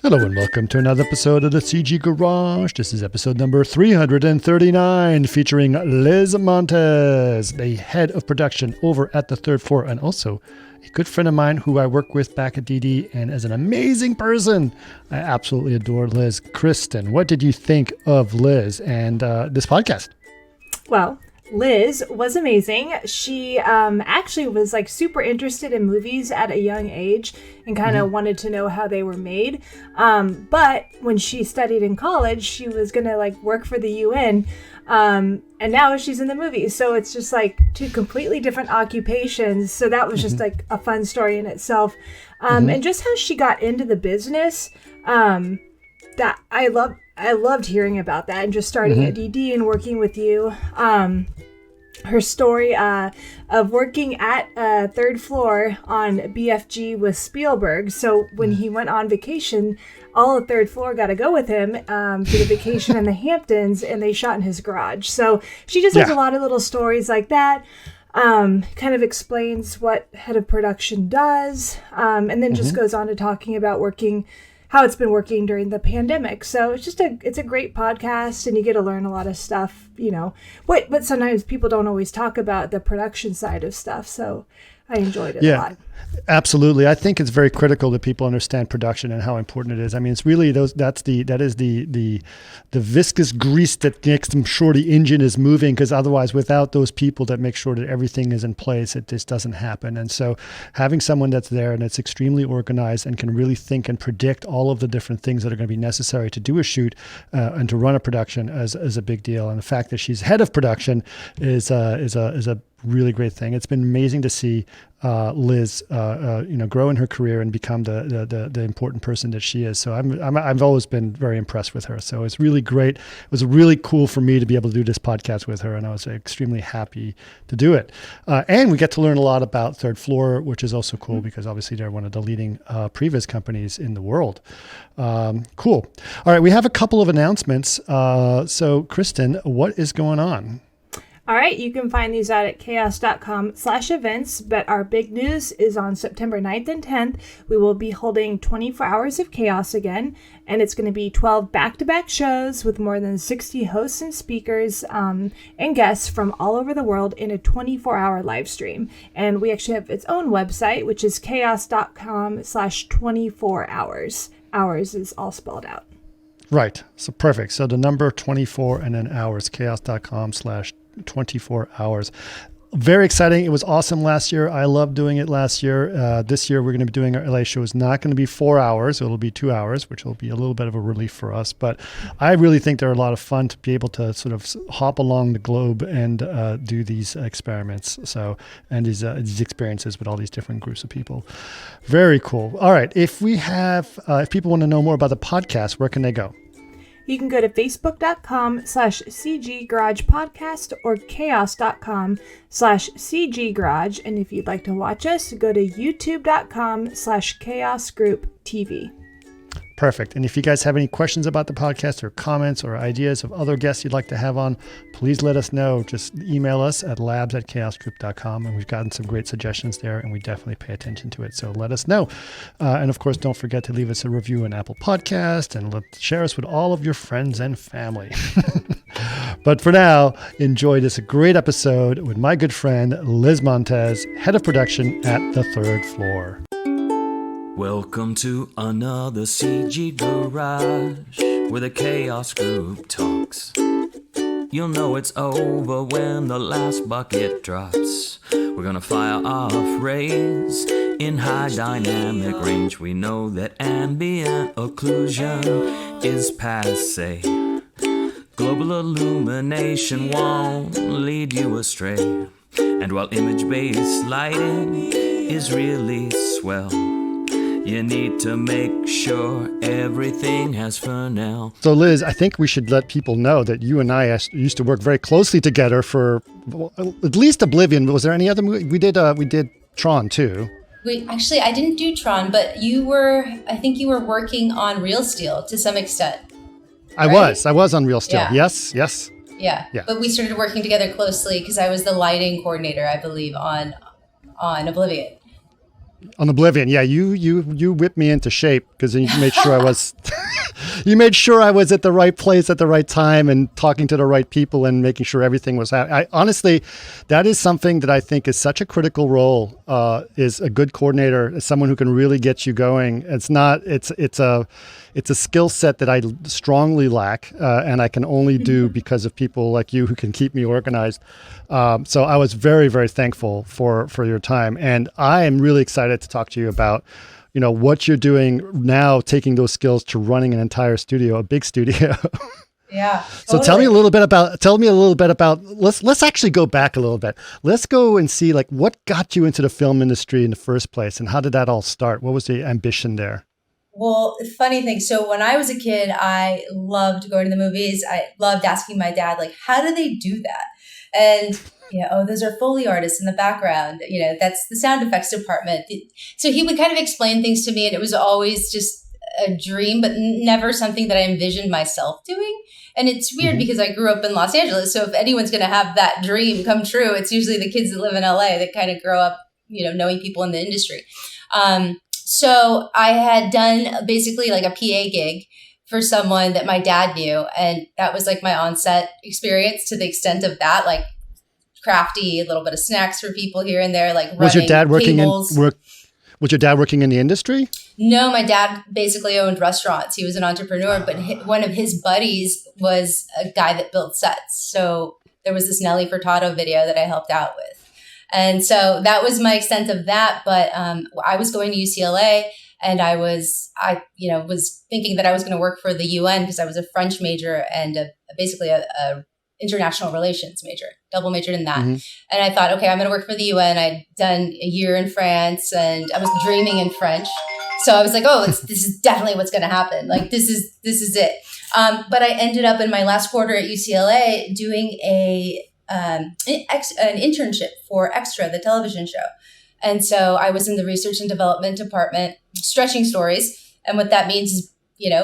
Hello and welcome to another episode of the CG Garage. This is episode number 339, featuring Liz Montes, the head of production over at the third floor, and also a good friend of mine who I work with back at DD, and as an amazing person. I absolutely adore Liz. Kristen, what did you think of Liz and this podcast? Well, Liz was amazing. She actually was like super interested in movies at a young age and kind of wanted to know how they were made. But when she studied in college, she was going to like work for the UN. And now she's in the movies. So it's just like two completely different occupations. So that was just like a fun story in itself. And just how she got into the business, that I loved hearing about that, and just starting at DD and working with you. Her story of working at third floor on BFG with Spielberg. So when he went on vacation, all of third floor got to go with him to the vacation in the Hamptons, and they shot in his garage. So she just has a lot of little stories like that. Kind of explains what head of production does, and then just goes on to talking about how it's been working during the pandemic. So it's a great podcast, and you get to learn a lot of stuff, but sometimes people don't always talk about the production side of stuff. So I enjoyed it a lot. Absolutely. I think it's very critical that people understand production and how important it is. I mean, it's really that is the viscous grease that makes sure the engine is moving, because otherwise, without those people that make sure that everything is in place, it just doesn't happen. And so having someone that's there and that's extremely organized and can really think and predict all of the different things that are going to be necessary to do a shoot and to run a production is a big deal. And the fact that she's head of production is a really great thing. It's been amazing to see Liz, grow in her career and become the important person that she is. So I've always been very impressed with her. So it's really great. It was really cool for me to be able to do this podcast with her, and I was extremely happy to do it. And we get to learn a lot about Third Floor, which is also cool because obviously they're one of the leading previs companies in the world. Cool. All right, we have a couple of announcements. So Kristen, what is going on? All right, you can find these out at chaos.com/events, but our big news is on September 9th and 10th. We will be holding 24 Hours of Chaos again, and it's going to be 12 back-to-back shows with more than 60 hosts and speakers and guests from all over the world in a 24-hour live stream. And we actually have its own website, which is chaos.com/24hours. Hours is all spelled out. Right. So perfect. So the number 24 and then hours, chaos.com/24 hours. Very exciting. It was awesome last year. I loved doing it last year. This year, we're going to be doing our LA show. It's not going to be 4 hours. It'll be 2 hours, which will be a little bit of a relief for us. But I really think they're a lot of fun to be able to sort of hop along the globe and do these experiments. And these experiences with all these different groups of people. Very cool. All right. If people want to know more about the podcast, where can they go? You can go to facebook.com/CG Garage Podcast or chaos.com/CG Garage. And if you'd like to watch us, go to youtube.com/Chaos Group TV. Perfect. And if you guys have any questions about the podcast or comments or ideas of other guests you'd like to have on, please let us know. Just email us at labs@chaosgroup.com. And we've gotten some great suggestions there, and we definitely pay attention to it. So let us know. And of course, don't forget to leave us a review on Apple Podcast and share us with all of your friends and family. But for now, enjoy this great episode with my good friend, Liz Montes, head of production at the Third Floor. Welcome to another CG Garage, where the Chaos Group talks. You'll know it's over when the last bucket drops. We're gonna fire off rays in high dynamic range. We know that ambient occlusion is passé. Global illumination won't lead you astray. And while image-based lighting is really swell, you need to make sure everything has Fresnel. So Liz, I think we should let people know that you and I used to work very closely together for at least Oblivion. Was there any other movie? We did Tron too. I didn't do Tron, but I think you were working on Real Steel to some extent. I was on Real Steel. Yeah. Yes. Yeah. But we started working together closely because I was the lighting coordinator, I believe, on Oblivion. On Oblivion, yeah, you whipped me into shape because you made sure I was, you made sure I was at the right place at the right time and talking to the right people and making sure everything was. I honestly, that is something that I think is such a critical role. Is a good coordinator, is someone who can really get you going. It's a skill set that I strongly lack, and I can only do because of people like you who can keep me organized. So I was very, very thankful for your time, and I am really excited to talk to you about, what you're doing now, taking those skills to running an entire studio, a big studio. Yeah. So totally. tell me a little bit about, let's actually go back a little bit. Let's go and see what got you into the film industry in the first place, and how did that all start? What was the ambition there? Well, funny thing. So when I was a kid, I loved going to the movies. I loved asking my dad, how do they do that? And, those are Foley artists in the background. That's the sound effects department. So he would kind of explain things to me, and it was always just a dream, but never something that I envisioned myself doing. And it's weird because I grew up in Los Angeles. So if anyone's going to have that dream come true, it's usually the kids that live in LA that kind of grow up, knowing people in the industry. So I had done basically a PA gig for someone that my dad knew. And that was my onset experience, to the extent of that, crafty, a little bit of snacks for people here and there, Was your dad working tables. Was your dad working in the industry? No, my dad basically owned restaurants. He was an entrepreneur, but one of his buddies was a guy that built sets. So there was this Nelly Furtado video that I helped out with. And so that was my extent of that. But I was going to UCLA, and I was thinking that I was going to work for the UN because I was a French major and basically a international relations major, double majored in that. And I thought, okay, I'm going to work for the UN. I'd done a year in France, and I was dreaming in French. So I was like, oh, this is definitely what's going to happen. This is it. But I ended up in my last quarter at UCLA doing an internship for Extra, the television show. And so I was in the research and development department, stretching stories. And what that means is,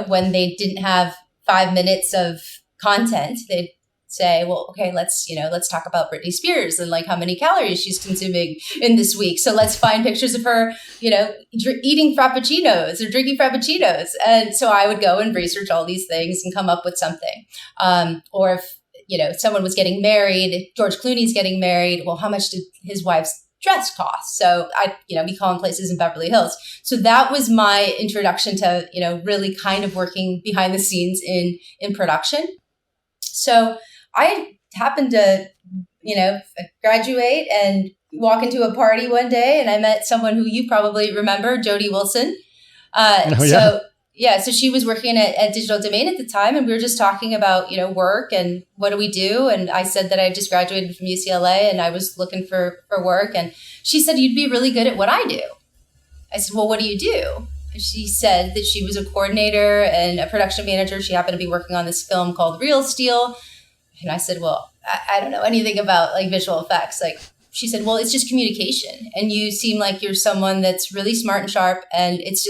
when they didn't have 5 minutes of content, they'd say, well, okay, let's talk about Britney Spears and how many calories she's consuming in this week. So let's find pictures of her, eating frappuccinos or drinking frappuccinos. And so I would go and research all these things and come up with something. Or if, someone was getting married, George Clooney's getting married. Well, how much did his wife's dress cost? So we call them places in Beverly Hills. So that was my introduction to, really kind of working behind the scenes in production. So I happened to, graduate and walk into a party one day, and I met someone who you probably remember, Jody Wilson. So she was working at Digital Domain at the time, and we were just talking about, work and what do we do? And I said that I just graduated from UCLA and I was looking for work. And she said, you'd be really good at what I do. I said, well, what do you do? And she said that she was a coordinator and a production manager. She happened to be working on this film called Real Steel. And I said, well, I don't know anything about visual effects. She said, well, it's just communication. And you seem like you're someone that's really smart and sharp. And it's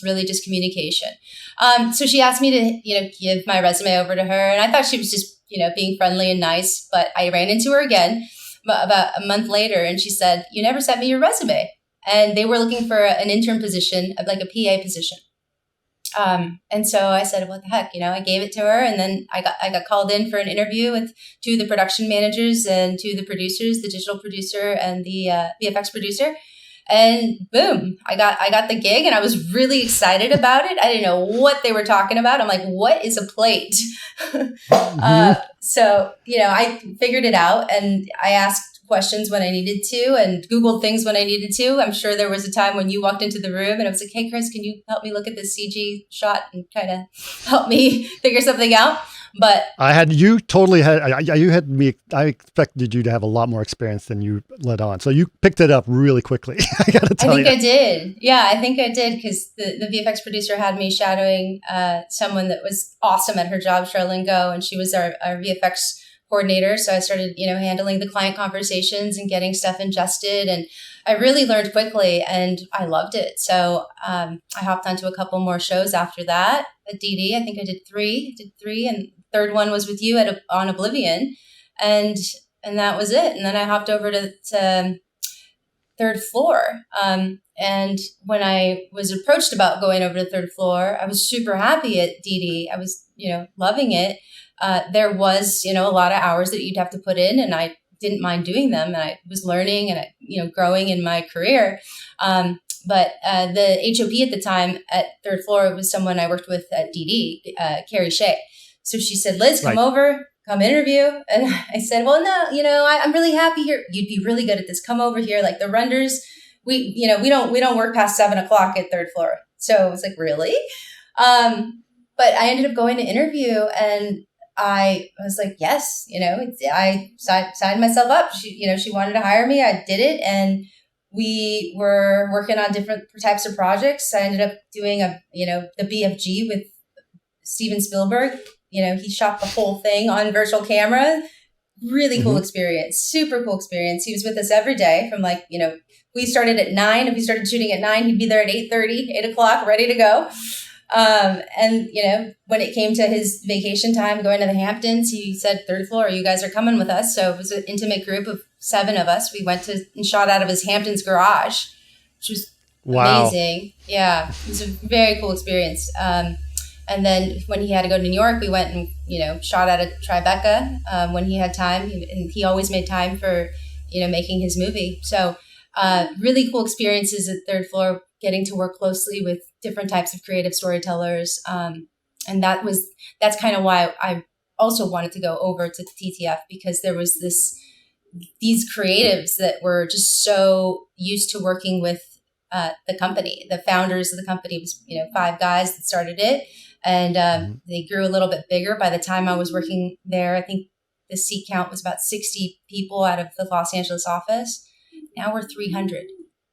really just communication. So she asked me to, give my resume over to her. And I thought she was just, being friendly and nice. But I ran into her again about a month later. And she said, you never sent me your resume. And they were looking for an intern position, a PA position. And so I said, what the heck, I gave it to her. And then I got called in for an interview with two of the production managers and two of the producers, the digital producer and the VFX producer. And boom, I got the gig, and I was really excited about it. I didn't know what they were talking about. I'm like, what is a plate? So, I figured it out, and I asked questions when I needed to and Googled things when I needed to. I'm sure there was a time when you walked into the room and I was like, hey, Chris, can you help me look at this CG shot and kind of help me figure something out? But I expected you to have a lot more experience than you let on. So you picked it up really quickly. I got to tell you. I did. Yeah, I think I did, because the VFX producer had me shadowing someone that was awesome at her job, Charlene Go, and she was our VFX coordinator. So I started, handling the client conversations and getting stuff ingested. And I really learned quickly and I loved it. So I hopped onto a couple more shows after that at DD. I think I did three, and third one was with you on Oblivion. And that was it. And then I hopped over to third floor. And when I was approached about going over to third floor, I was super happy at DD. I was, loving it. There was, a lot of hours that you'd have to put in, and I didn't mind doing them. And I was learning and, growing in my career. But the HOP at the time at third floor was someone I worked with at DD, Carrie Shea. So she said, Liz, come over, come interview. And I said, well, no, I'm really happy here. You'd be really good at this. Come over here. Like the renders, we don't work past 7:00 at third floor. So I was like, really? But I ended up going to interview, and I was like, yes, I signed myself up. She wanted to hire me. I did it. And we were working on different types of projects. I ended up doing the BFG with Steven Spielberg. He shot the whole thing on virtual camera. Really cool experience. Super cool experience. He was with us every day from we started at 9. If we started shooting at 9, he'd be there at 8:30, 8:00, ready to go. And when it came to his vacation time, going to the Hamptons, he said, third floor, you guys are coming with us. So it was an intimate group of 7 of us. We went and shot out of his Hamptons garage, which was amazing. Yeah, it was a very cool experience. And then when he had to go to New York, we went and, shot out of Tribeca when he had time. And he always made time for, making his movie. So really cool experiences at third floor, getting to work closely with different types of creative storytellers. And that's kind of why I also wanted to go over to TTF, because there was these creatives that were just so used to working with the company. The founders of the company was, 5 guys that started it. And they grew a little bit bigger. By the time I was working there, I think the seat count was about 60 people out of the Los Angeles office. Now we're 300.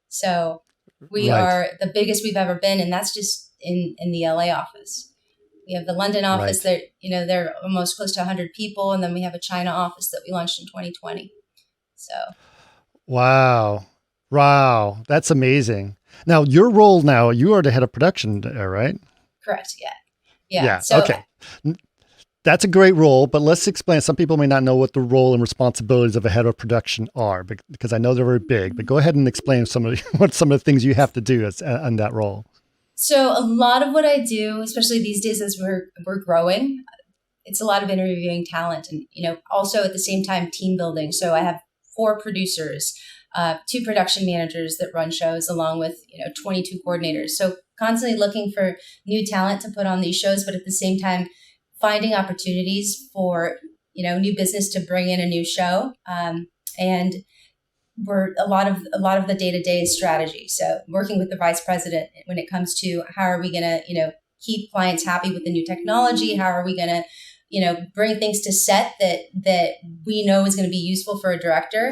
So we are the biggest we've ever been. And that's just in the LA office. We have the London office that, they're almost close to 100 people. And then we have a China office that we launched in 2020. So. Wow. That's amazing. Now, your role now, you are the head of production there, right? Correct. Yeah. So, okay. That's a great role, but let's explain. Some people may not know what the role and responsibilities of a head of production are, because I know they're very big. But go ahead and explain what some of the things you have to do in that role. So a lot of what I do, especially these days as we're growing, it's a lot of interviewing talent, and also at the same time team building. So I have 4 producers, 2 production managers that run shows, along with 22 coordinators. So constantly looking for new talent to put on these shows, but at the same time finding opportunities for new business to bring in a new show. And we're a lot of the day-to-day is strategy. So working with the vice president when it comes to how are we going to keep clients happy with the new technology? How are we going to bring things to set that we know is going to be useful for a director?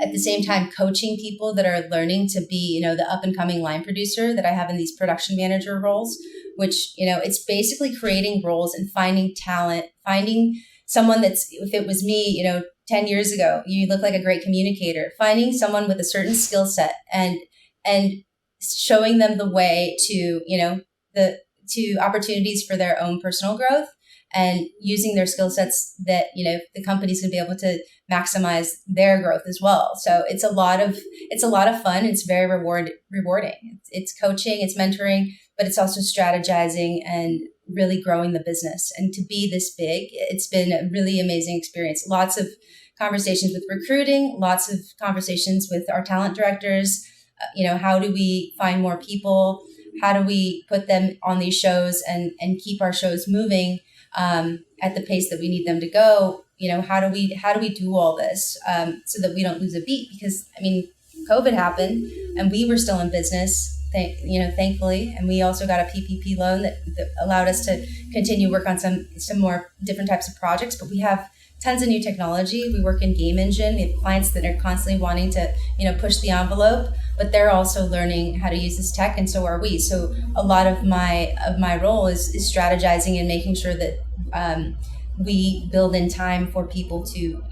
At the same time, coaching people that are learning to be, the up and coming line producer that I have in these production manager roles, which, it's basically creating roles and finding talent, finding someone that's, if it was me, 10 years ago, you look like a great communicator, finding someone with a certain skill set and showing them the way to, to opportunities for their own personal growth, and using their skill sets that, the company's going to be able to maximize their growth as well. So it's a lot of fun. It's very rewarding. It's coaching, it's mentoring, but it's also strategizing and really growing the business. And to be this big, it's been a really amazing experience. Lots of conversations with recruiting, lots of conversations with our talent directors. How do we find more people? How do we put them on these shows and keep our shows moving at the pace that we need them to go? How do we do all this so that we don't lose a beat? Because COVID happened and we were still in business, thankfully, and we also got a PPP loan that allowed us to continue work on some more different types of projects. But we have tons of new technology. We work in game engine. We have clients that are constantly wanting to push the envelope, but they're also learning how to use this tech, and so are we. So a lot of my role is strategizing and making sure that we build in time for people to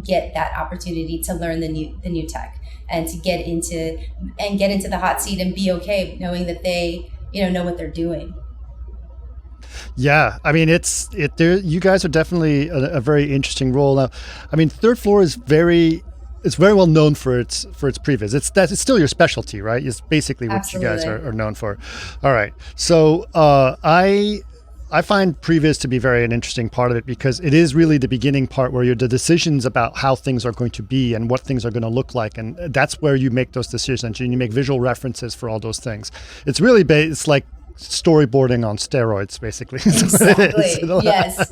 get that opportunity to learn the new tech and to get into the hot seat and be okay knowing that they know what they're doing. Yeah, you guys are definitely a very interesting role. Now, third floor is very it's very well known for its previs. It's still your specialty, right? It's basically what Absolutely. you guys are known for. All right. So I find previs to be very an interesting part of it because it is really the beginning part where you're the decisions about how things are going to be and what things are going to look like. And that's where you make those decisions and you make visual references for all those things. It's really, it's like storyboarding on steroids, basically. Exactly. Yes.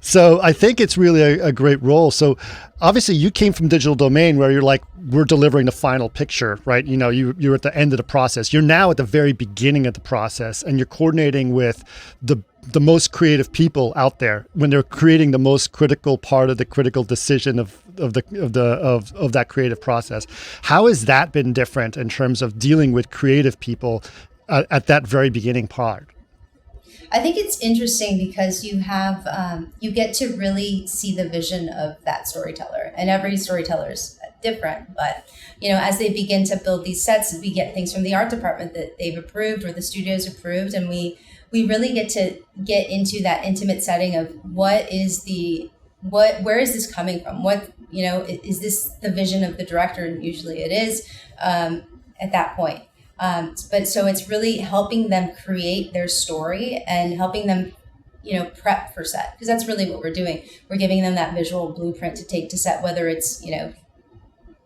So I think it's really a great role. So obviously you came from digital domain where you're like, we're delivering the final picture, right? You know, you're at the end of the process. You're now at the very beginning of the process and you're coordinating with the most creative people out there when they're creating the most critical part of the critical decision of that creative process. How has that been different in terms of dealing with creative people at that very beginning part? I think it's interesting because you have you get to really see the vision of that storyteller, and every storyteller is different. But you know, as they begin to build these sets, we get things from the art department that they've approved or the studio's approved, and we really get to get into that intimate setting of where is this coming from? What, you know, is this the vision of the director? And usually it is at that point. But so it's really helping them create their story and helping them, you know, prep for set, because that's really what we're doing. We're giving them that visual blueprint to take to set, whether it's, you know,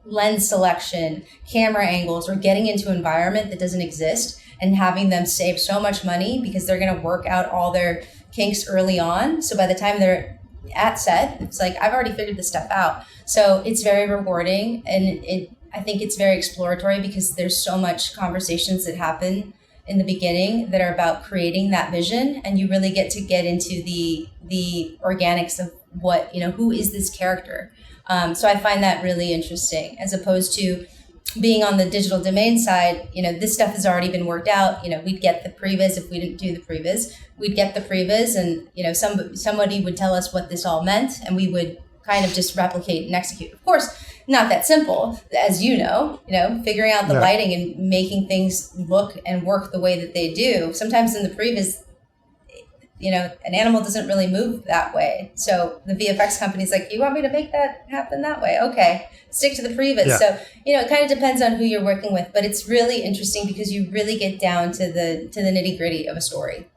lens selection, camera angles, or getting into an environment that doesn't exist and having them save so much money because they're going to work out all their kinks early on. So by the time they're at set, it's like, I've already figured this stuff out. So it's very rewarding, and I think it's very exploratory because there's so much conversations that happen in the beginning that are about creating that vision, and you really get into the organics of what, you know, who is this character. So I find that really interesting, as opposed to being on the digital domain side. You know, this stuff has already been worked out. You know, we'd get the previs if we didn't do the previs. We'd get the previs, and you know, somebody would tell us what this all meant, and we would kind of just replicate and execute. Of course, not that simple, as you know, figuring out the lighting and making things look and work the way that they do. Sometimes in the previs, you know, an animal doesn't really move that way. So the VFX company's like, you want me to make that happen that way? Okay, stick to the previs. Yeah. So, you know, it kind of depends on who you're working with, but it's really interesting because you really get down to the nitty gritty of a story.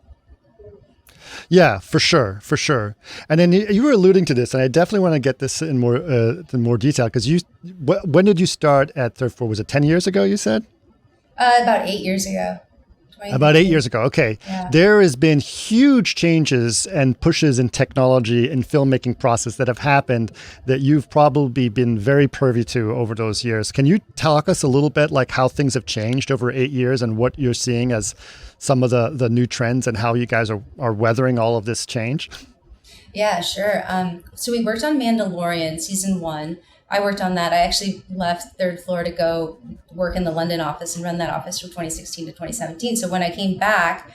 Yeah, for sure. And then you were alluding to this, and I definitely want to get this in more detail, because when did you start at Third Floor? Was it 10 years ago, you said? About 8 years ago. About 8 years ago. Okay. Yeah. There has been huge changes and pushes in technology and filmmaking process that have happened that you've probably been very privy to over those years. Can you talk us a little bit like how things have changed over 8 years and what you're seeing as some of the new trends and how you guys are weathering all of this change? Yeah, sure. So we worked on Mandalorian season 1. I worked on that. I actually left Third Floor to go work in the London office and run that office from 2016 to 2017. So when I came back,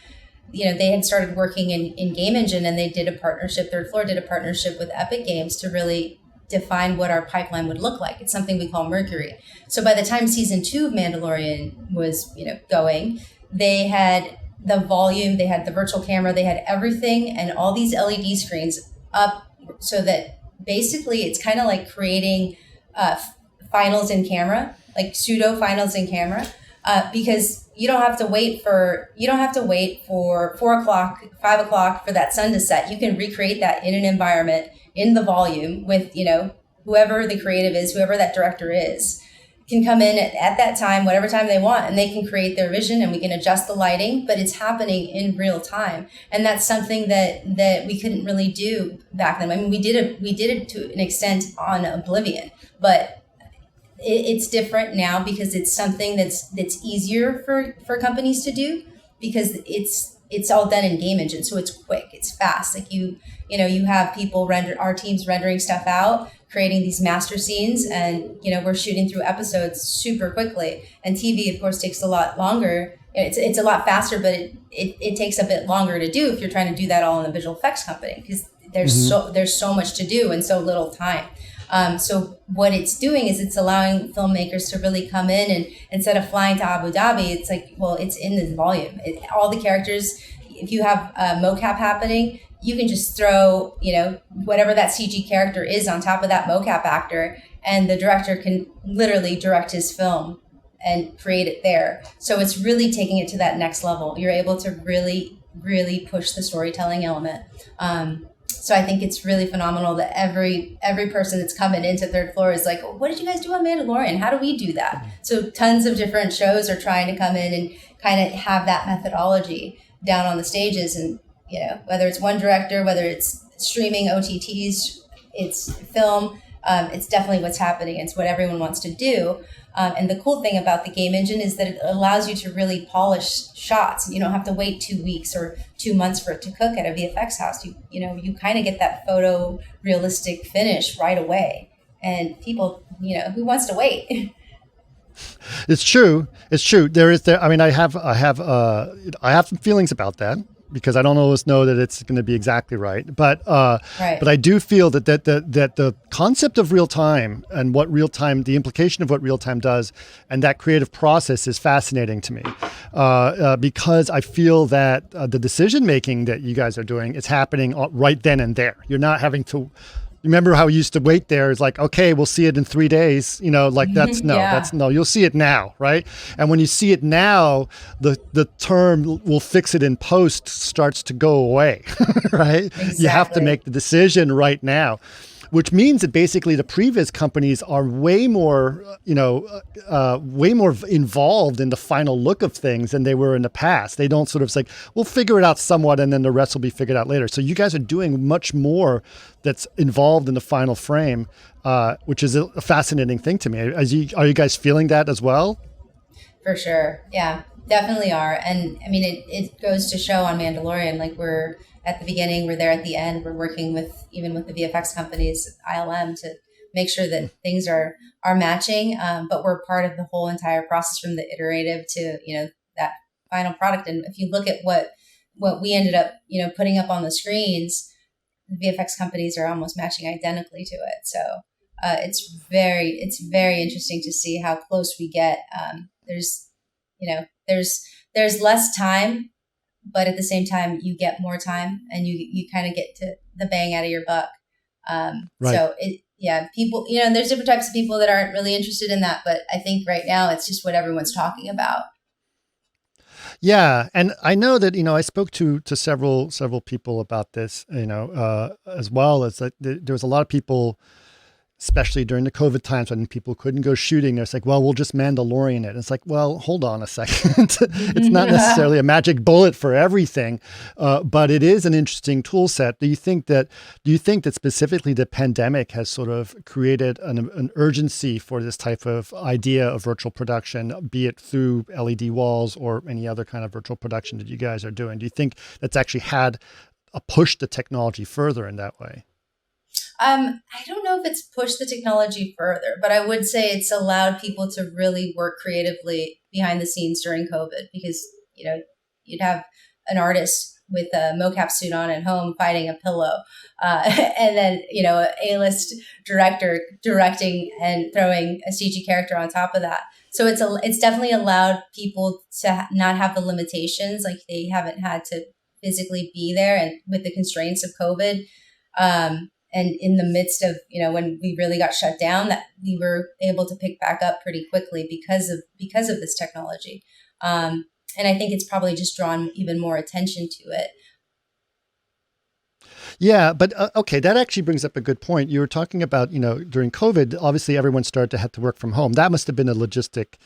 you know, they had started working in Game Engine, and they did a partnership. Third Floor did a partnership with Epic Games to really define what our pipeline would look like. It's something we call Mercury. So by the time season 2 of Mandalorian was, you know, going, they had the volume, they had the virtual camera, they had everything, and all these LED screens up so that basically it's kind of like creating finals in camera, like pseudo finals in camera, because you don't have to wait for 4 o'clock, 5 o'clock for that sun to set. You can recreate that in an environment in the volume with, you know, whoever the creative is, whoever that director is, can come in at that time, whatever time they want, and they can create their vision, and we can adjust the lighting, but it's happening in real time. And that's something that we couldn't really do back then. I mean, we did it to an extent on Oblivion, but it's different now because it's something that's easier for companies to do, because it's all done in Game Engine. So it's quick, it's fast. Like you have people our teams rendering stuff out, creating these master scenes, and, you know, we're shooting through episodes super quickly. And TV, of course, takes a lot longer. It's a lot faster, but it takes a bit longer to do if you're trying to do that all in a visual effects company, because there's so much to do and so little time. So what it's doing is it's allowing filmmakers to really come in, and instead of flying to Abu Dhabi, it's like, well, it's in this volume. All the characters, if you have mocap happening, you can just throw, you know, whatever that CG character is on top of that mocap actor, and the director can literally direct his film and create it there. So it's really taking it to that next level. You're able to really, really push the storytelling element. So I think it's really phenomenal that every person that's coming into Third Floor is like, what did you guys do on Mandalorian? How do we do that? So tons of different shows are trying to come in and kind of have that methodology down on the stages. And, whether it's one director, whether it's streaming, OTTs, it's film, it's definitely what's happening. It's what everyone wants to do. And the cool thing about the game engine is that it allows you to really polish shots. You don't have to wait 2 weeks or 2 months for it to cook at a VFX house. You kind of get that photo realistic finish right away. And people, who wants to wait? It's true. I mean, I have some feelings about that, because I don't always know that it's going to be exactly right. But Right. but I do feel that the concept of real time and the implication of what real time does, and that creative process is fascinating to me, because I feel that the decision making that you guys are doing is happening right then and there. You're not having to. Remember how we used to wait there? It's like, okay, we'll see it in 3 days. That's no, you'll see it now, right? And when you see it now, the term "we'll fix it in post" starts to go away, right? Exactly. You have to make the decision right now, which means that basically the previs companies are way more involved in the final look of things than they were in the past. They don't sort of say, we'll figure it out somewhat and then the rest will be figured out later. So you guys are doing much more that's involved in the final frame, which is a fascinating thing to me. Are you guys feeling that as well? For sure. Yeah, definitely are. And I mean, it goes to show on Mandalorian, like we're at the beginning, we're there at the end, we're working with the VFX companies, ILM, to make sure that things are matching. But we're part of the whole entire process from the iterative to, that final product. And if you look at what we ended up, putting up on the screens, the VFX companies are almost matching identically to it. So it's very interesting to see how close we get. There's less time, but at the same time, you get more time and you kind of get to the bang out of your buck. Right. So people, there's different types of people that aren't really interested in that, but I think right now it's just what everyone's talking about. Yeah, and I know that I spoke to several people about this, as well as that there was a lot of people, especially during the COVID times when people couldn't go shooting. It's like, well, we'll just Mandalorian it. It's like, well, hold on a second. It's not necessarily a magic bullet for everything, but it is an interesting tool set. Do you think that specifically the pandemic has sort of created an urgency for this type of idea of virtual production, be it through LED walls or any other kind of virtual production that you guys are doing? Do you think that's actually had a push the technology further in that way? I don't know if it's pushed the technology further, but I would say it's allowed people to really work creatively behind the scenes during COVID, because, you'd have an artist with a mocap suit on at home fighting a pillow, and then, a A-list director directing and throwing a CG character on top of that. So it's definitely allowed people to not have the limitations, like they haven't had to physically be there, and with the constraints of COVID, and in the midst of, when we really got shut down, that we were able to pick back up pretty quickly because of this technology. And I think it's probably just drawn even more attention to it. Yeah, but okay, that actually brings up a good point. You were talking about, during COVID, obviously everyone started to have to work from home. That must have been a logistically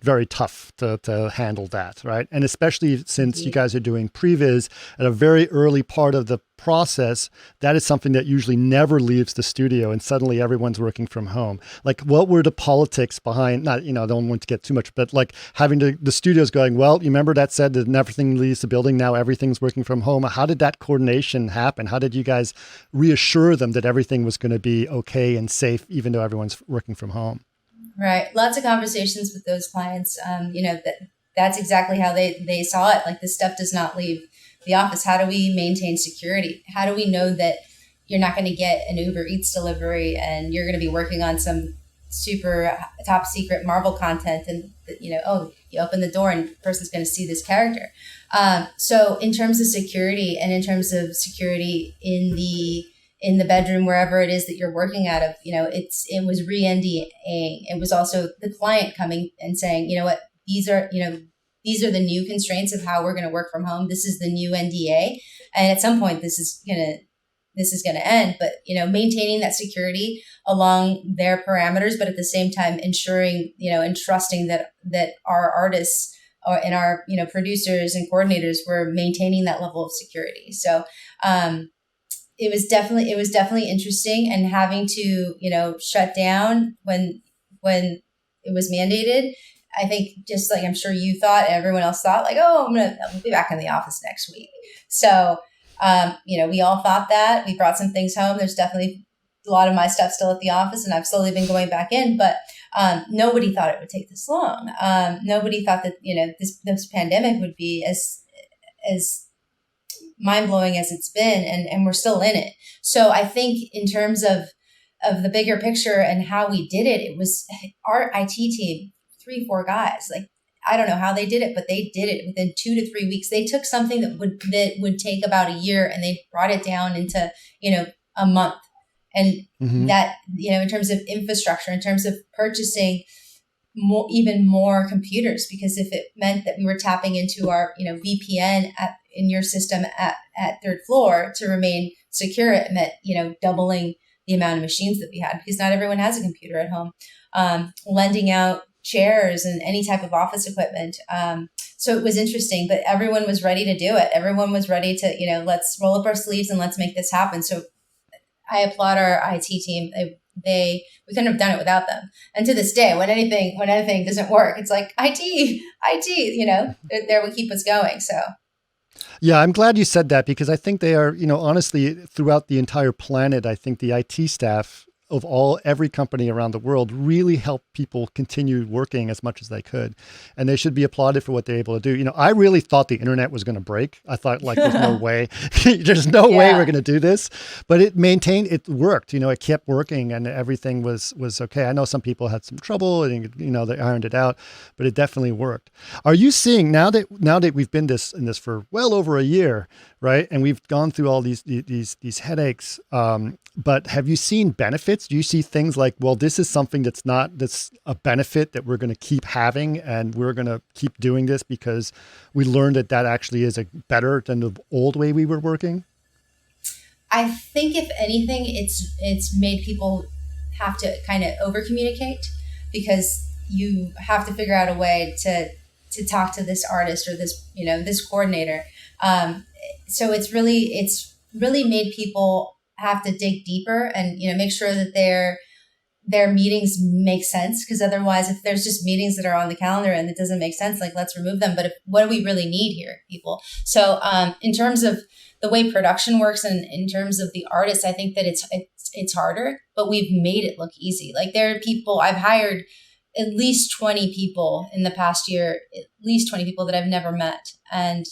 very tough to handle that, right? And especially since you guys are doing previs at a very early part of the process, that is something that usually never leaves the studio, and suddenly everyone's working from home. Like, what were the politics behind, not, I don't want to get too much, but like having the studios going, well, you remember that said that everything leaves the building, now everything's working from home. How did that coordination happen? How did you guys reassure them that everything was going to be okay and safe, even though everyone's working from home? Right. Lots of conversations with those clients. That's exactly how they saw it. Like, this stuff does not leave the office. How do we maintain security? How do we know that you're not going to get an Uber Eats delivery and you're going to be working on some super top secret Marvel content, and you open the door and the person's going to see this character. So in terms of security, and in terms of security in in the bedroom, wherever it is that you're working out of, it was re-NDAing. It was also the client coming and saying, you know what, these are the new constraints of how we're going to work from home. This is the new NDA. And at some point this is going to end, but, maintaining that security along their parameters, but at the same time ensuring, and trusting that our artists and our, producers and coordinators were maintaining that level of security. So, it was definitely interesting, and having to, shut down when it was mandated. I think, just like I'm sure you thought, everyone else thought, like, oh, I'll be back in the office next week. So, we all thought that. We brought some things home. There's definitely a lot of my stuff still at the office, and I've slowly been going back in, but nobody thought it would take this long. Nobody thought that, this pandemic would be as mind-blowing as it's been, and we're still in it. So I think in terms of the bigger picture and how we did it, it was our IT team, 3-4 guys. Like, I don't know how they did it, but they did it within 2 to 3 weeks. They took something that would take about a year, and they brought it down into, a month. And that, in terms of infrastructure, in terms of purchasing even more computers, because if it meant that we were tapping into our, VPN in your system at third floor to remain secure, it meant, doubling the amount of machines that we had, because not everyone has a computer at home. Lending out chairs and any type of office equipment. So it was interesting, but everyone was ready to do it. Everyone was ready to, let's roll up our sleeves and let's make this happen. So I applaud our IT team. We couldn't have done it without them. And to this day, when anything doesn't work, it's like IT, they would keep us going. So. Yeah, I'm glad you said that, because I think they are, honestly, throughout the entire planet, I think the IT staff of every company around the world really help people continue working as much as they could. And they should be applauded for what they're able to do. I really thought the internet was going to break. I thought, like, there's no way, way we're going to do this, but it worked, it kept working, and everything was okay. I know some people had some trouble and, they ironed it out, but it definitely worked. Are you seeing now that we've been in this for well over a year, right? And we've gone through all these headaches, but have you seen benefits? Do you see things like, well, this is something that's a benefit that we're going to keep having, and we're going to keep doing this because we learned that actually is better than the old way we were working? I think if anything, it's made people have to kind of over communicate, because you have to figure out a way to talk to this artist or this, this coordinator. So it's really made people have to dig deeper and, make sure that their meetings make sense. Because otherwise, if there's just meetings that are on the calendar and it doesn't make sense, like, let's remove them. But what do we really need here, people? So in terms of the way production works and in terms of the artists, I think that it's harder, but we've made it look easy. Like, there are people, I've hired at least 20 people in the past year, at least 20 people that I've never met. And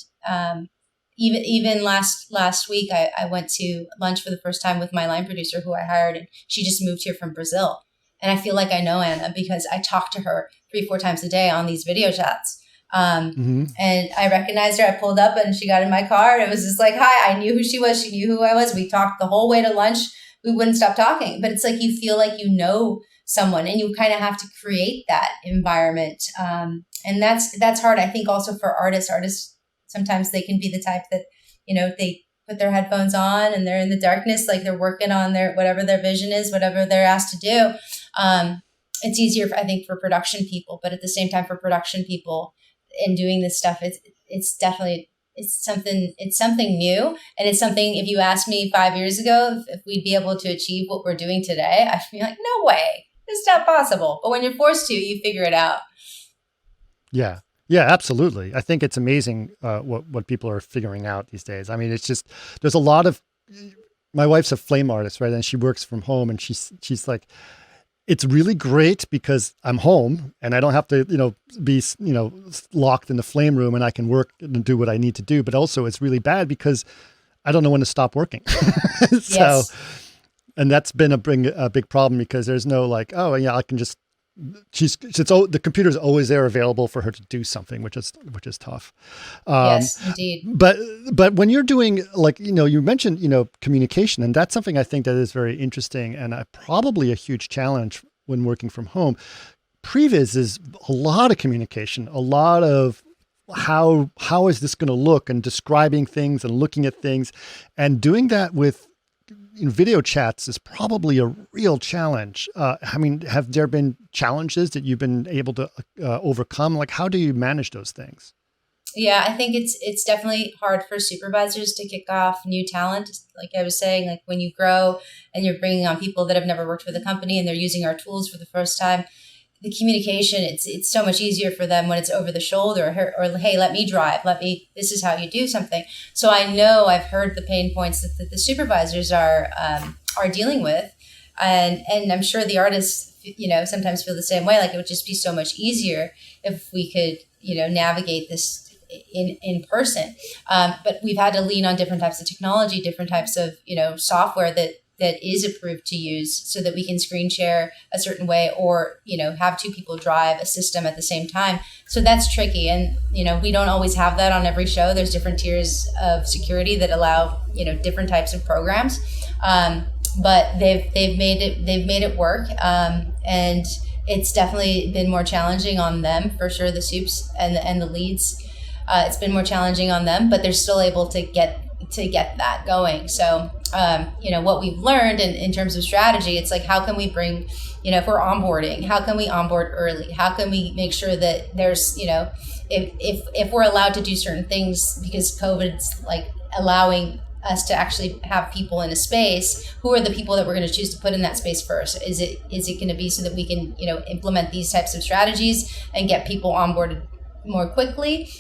even last week, I went to lunch for the first time with my line producer, who I hired, and she just moved here from Brazil. And I feel like I know Anna because I talk to her 3-4 times a day on these video chats. And I recognized her. I pulled up and she got in my car, and it was just like, hi, I knew who she was. She knew who I was. We talked the whole way to lunch. We wouldn't stop talking, but it's like, you feel like you know someone, and you kind of have to create that environment. And that's hard. I think also for artists, sometimes they can be the type that, they put their headphones on and they're in the darkness, like they're working on whatever their vision is, whatever they're asked to do. It's easier, I think, for production people, but at the same time, for production people in doing this stuff, it's definitely, it's something new. And it's something, if you asked me 5 years ago, if we'd be able to achieve what we're doing today, I'd be like, no way, it's not possible. But when you're forced to, you figure it out. Yeah. Yeah, absolutely. I think it's amazing what people are figuring out these days. I mean, it's just, there's a lot of, my wife's a flame artist, right? And she works from home, and she's like, it's really great because I'm home and I don't have to, be, locked in the flame room, and I can work and do what I need to do. But also it's really bad because I don't know when to stop working. So, yes. And that's been a big problem, because there's no like, oh yeah, I can just the computer's always there available for her to do something, which is tough. Yes, indeed. But when you're doing, like, you mentioned, communication, and that's something I think that is very interesting and probably a huge challenge when working from home. Previs is a lot of communication, a lot of how is this going to look, and describing things and looking at things, and doing that with video chats is probably a real challenge. Have there been challenges that you've been able to overcome? Like, how do you manage those things? Yeah, I think it's definitely hard for supervisors to kick off new talent. Like I was saying, like when you grow and you're bringing on people that have never worked for the company and they're using our tools for the first time, the communication, it's so much easier for them when it's over the shoulder, or hey, let me drive, this is how you do something. So I know I've heard the pain points that the supervisors are dealing with. And I'm sure the artists, sometimes feel the same way. Like, it would just be so much easier if we could, navigate this in person. But we've had to lean on different types of technology, different types of, software that is approved to use, so that we can screen share a certain way, or, have two people drive a system at the same time. So that's tricky. And, we don't always have that on every show. There's different tiers of security that allow, different types of programs. But they've made it work. And it's definitely been more challenging on them, for sure. The soups and the leads, it's been more challenging on them, but they're still able to get that going. So, what we've learned in terms of strategy, it's like, how can we bring, if we're onboarding, how can we onboard early? How can we make sure that there's, if we're allowed to do certain things, because COVID's like allowing us to actually have people in a space, who are the people that we're going to choose to put in that space first? Is it going to be so that we can, implement these types of strategies and get people onboarded more quickly,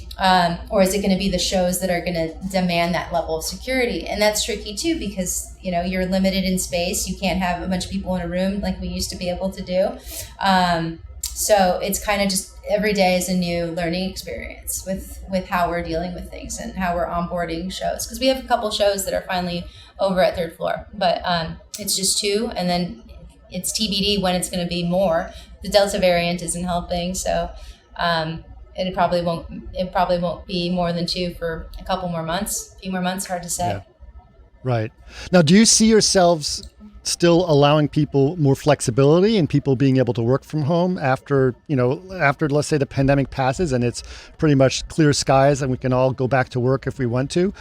or is it going to be the shows that are going to demand that level of security? And that's tricky too, because you're limited in space. You can't have a bunch of people in a room like we used to be able to do. So it's kind of just every day is a new learning experience with how we're dealing with things and how we're onboarding shows, because we have a couple shows that are finally over at Third Floor, but it's just 2, and then it's TBD when it's going to be more. The Delta variant isn't helping, so it probably won't be more than 2 for a few more months, hard to say. Yeah. Right. Now, do you see yourselves still allowing people more flexibility and people being able to work from home after let's say the pandemic passes and it's pretty much clear skies and we can all go back to work if we want to?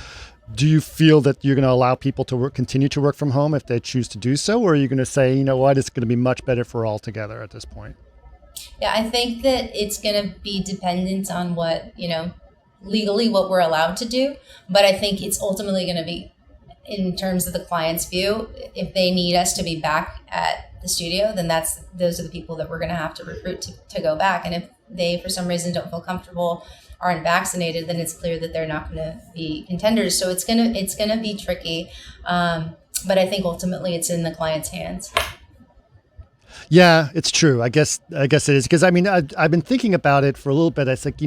Do you feel that you're going to allow people to continue to work from home if they choose to do so? Or are you going to say, it's going to be much better for all together at this point? Yeah, I think that it's going to be dependent on what, legally what we're allowed to do. But I think it's ultimately going to be, in terms of the client's view, if they need us to be back at the studio, then those are the people that we're going to have to recruit to go back. And if they, for some reason, don't feel comfortable, aren't vaccinated, then it's clear that they're not going to be contenders. So it's going to be tricky. But I think ultimately it's in the client's hands. Yeah, it's true. I guess it is, because I've been thinking about it for a little bit. I was like,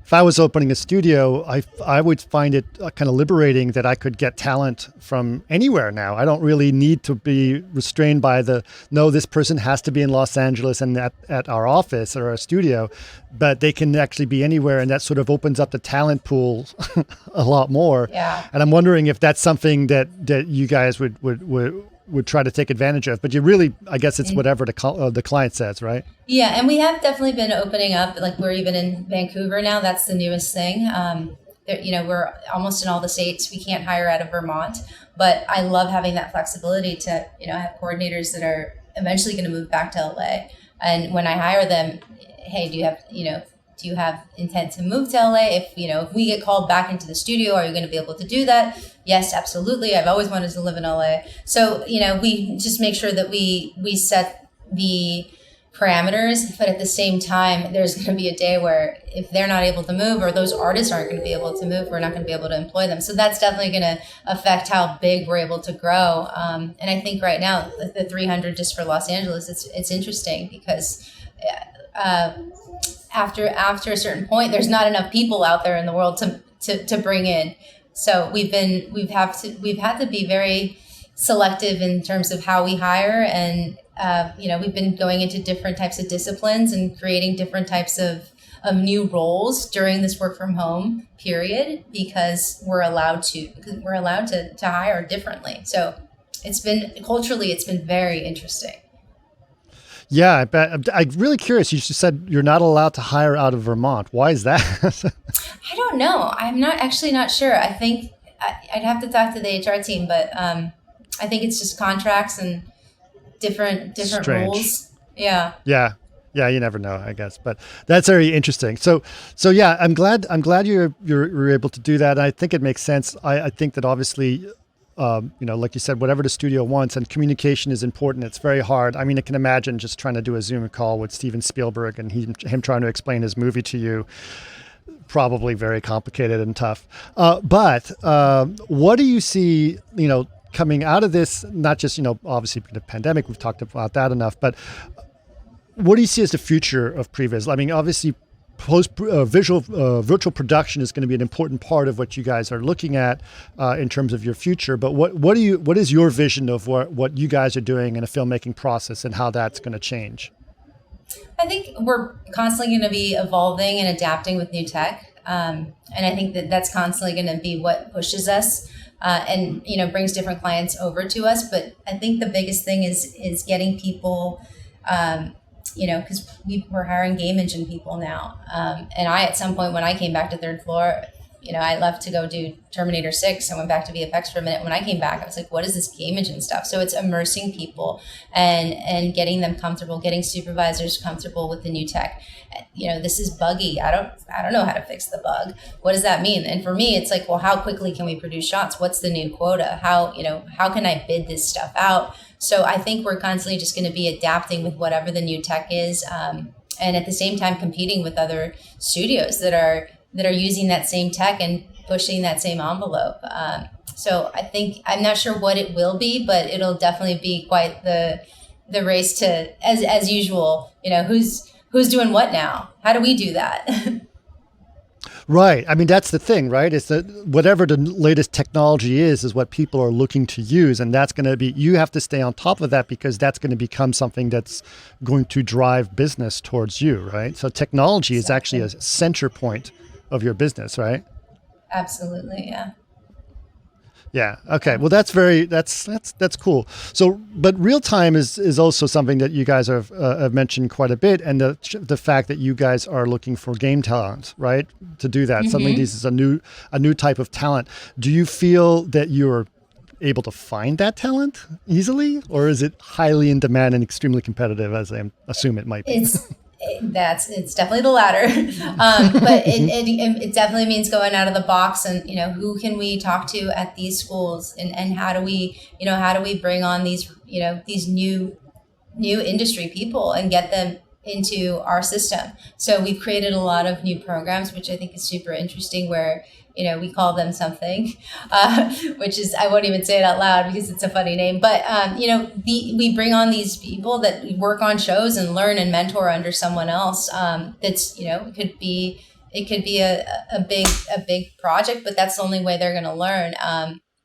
if I was opening a studio, I would find it kind of liberating that I could get talent from anywhere now. I don't really need to be restrained by this person has to be in Los Angeles and at our office or our studio, but they can actually be anywhere, and that sort of opens up the talent pool a lot more. Yeah. And I'm wondering if that's something that you guys would try to take advantage of, but you really, I guess it's whatever the client says, right? Yeah, and we have definitely been opening up. Like, we're even in Vancouver now. That's the newest thing. We're almost in all the states. We can't hire out of Vermont, but I love having that flexibility to, have coordinators that are eventually going to move back to LA. And when I hire them, hey, do you have intent to move to LA? If we get called back into the studio, are you going to be able to do that? Yes, absolutely. I've always wanted to live in LA. So, we just make sure that we set the parameters, but at the same time, there's going to be a day where if they're not able to move, or those artists aren't going to be able to move, we're not going to be able to employ them. So that's definitely going to affect how big we're able to grow. And I think right now, the 300 just for Los Angeles, it's interesting because after a certain point, there's not enough people out there in the world to bring in. So we've had to be very selective in terms of how we hire. And, we've been going into different types of disciplines and creating different types of new roles during this work from home period, because we're allowed to hire differently. So culturally, it's been very interesting. Yeah, I bet. I'm really curious. You just said you're not allowed to hire out of Vermont. Why is that? I don't know. I'm not sure. I think I'd have to talk to the HR team, but I think it's just contracts and different Strange. rules. Yeah. Yeah. Yeah, you never know, I guess, but that's very interesting. So yeah, I'm glad you're able to do that. I think it makes sense. I think that obviously, like you said, whatever the studio wants, and communication is important. It's very hard. I mean, I can imagine just trying to do a Zoom call with Steven Spielberg and him trying to explain his movie to you. Probably very complicated and tough. But what do you see, coming out of this? Not just, obviously the pandemic. We've talked about that enough, but what do you see as the future of previs? I mean, obviously, virtual production is going to be an important part of what you guys are looking at in terms of your future. But what is your vision of what you guys are doing in a filmmaking process and how that's going to change? I think we're constantly going to be evolving and adapting with new tech, and I think that's constantly going to be what pushes us and brings different clients over to us. But I think the biggest thing is getting people. Because we're hiring game engine people now. And at some point when I came back to third floor, I left to go do Terminator 6. I went back to VFX for a minute. When I came back, I was like, what is this game engine stuff? So it's immersing people and getting them comfortable, getting supervisors comfortable with the new tech. This is buggy. I don't know how to fix the bug. What does that mean? And for me, it's like, well, how quickly can we produce shots? What's the new quota? How can I bid this stuff out? So I think we're constantly just going to be adapting with whatever the new tech is, and at the same time competing with other studios that are using that same tech and pushing that same envelope. So I think I'm not sure what it will be, but it'll definitely be quite the race to, as usual. Who's doing what now? How do we do that? Right. I mean, that's the thing, right? It's that whatever the latest technology is what people are looking to use. And that's going to be, you have to stay on top of that because that's going to become something that's going to drive business towards you, right? So technology is actually a center point of your business, right? Absolutely. Yeah. Yeah. Okay. Well, that's cool. So, but real time is also something that you guys have mentioned quite a bit, and the fact that you guys are looking for game talent, right, to do that. Mm-hmm. Suddenly, this is a new type of talent. Do you feel that you're able to find that talent easily, or is it highly in demand and extremely competitive, as I assume it might be? It's definitely the latter, but it definitely means going out of the box and who can we talk to at these schools and how do we bring on these new industry people and get them into our system. So we've created a lot of new programs, which I think is super interesting, where we call them something, which is, I won't even say it out loud because it's a funny name, but, we bring on these people that work on shows and learn and mentor under someone else. That's, it could be a big project, but that's the only way they're going to learn,